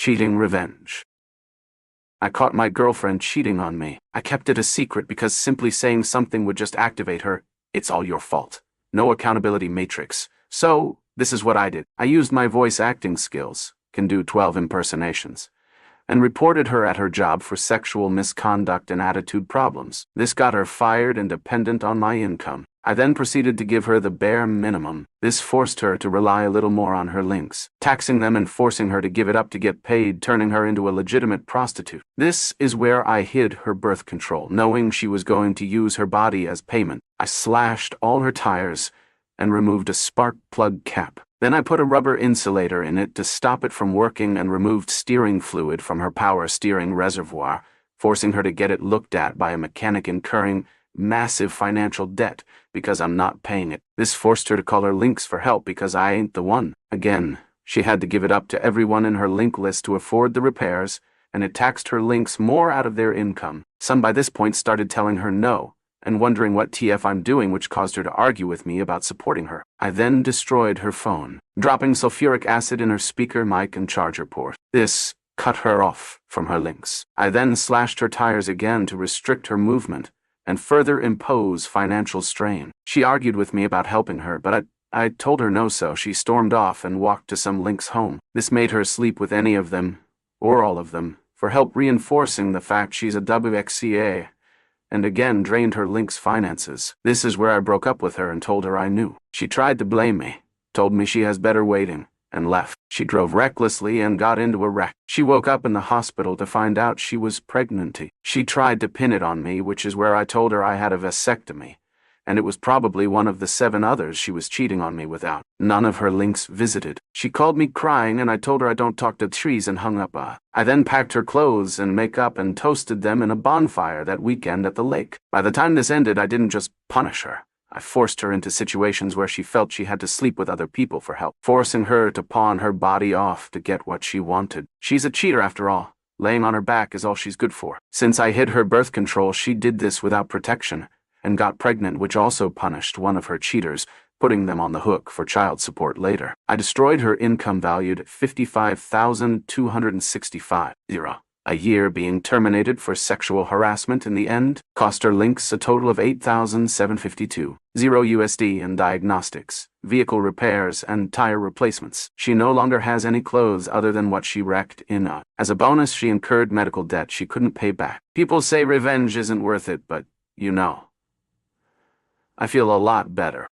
Cheating revenge. I caught my girlfriend cheating on me. I kept it a secret because simply saying something would just activate her. It's all your fault. No accountability matrix. So, this is what I did. I used my voice acting skills, can do 12 impersonations, and reported her at her job for sexual misconduct and attitude problems. This got her fired and dependent on my income. I then proceeded to give her the bare minimum. This forced her to rely a little more on her links, taxing them and forcing her to give it up to get paid, turning her into a legitimate prostitute. This is where I hid her birth control, knowing she was going to use her body as payment. I slashed all her tires and removed a spark plug cap. Then I put a rubber insulator in it to stop it from working and removed steering fluid from her power steering reservoir, forcing her to get it looked at by a mechanic, incurring massive financial debt because I'm not paying it. This forced her to call her links for help because I ain't the one. Again, she had to give it up to everyone in her link list to afford the repairs, and it taxed her links more out of their income. Some by this point started telling her no, and wondering what TF I'm doing, which caused her to argue with me about supporting her. I then destroyed her phone, dropping sulfuric acid in her speaker, mic, and charger port. This cut her off from her links. I then slashed her tires again to restrict her movement and further impose financial strain. She argued with me about helping her, but I told her no, so she stormed off and walked to some links home. This made her sleep with any of them, or all of them, for help, reinforcing the fact she's a WXCA, and again drained her link's finances. This is where I broke up with her and told her I knew. She tried to blame me, told me she has better waiting, and left. She drove recklessly and got into a wreck. She woke up in the hospital to find out she was pregnant. She tried to pin it on me, which is where I told her I had a vasectomy, and it was probably one of the 7 others she was cheating on me without. None of her links visited. She called me crying, and I told her I don't talk to trees and hung up. I then packed her clothes and makeup and toasted them in a bonfire that weekend at the lake. By the time this ended, I didn't just punish her. I forced her into situations where she felt she had to sleep with other people for help, forcing her to pawn her body off to get what she wanted. She's a cheater after all. Laying on her back is all she's good for. Since I hid her birth control, she did this without protection and got pregnant, which also punished one of her cheaters, putting them on the hook for child support later. I destroyed her income valued at $55,265 a year, being terminated for sexual harassment in the end, cost her links a total of $8,752 USD in diagnostics, vehicle repairs, and tire replacements. She no longer has any clothes other than what she wrecked in. As a bonus, she incurred medical debt she couldn't pay back. People say revenge isn't worth it, but, I feel a lot better.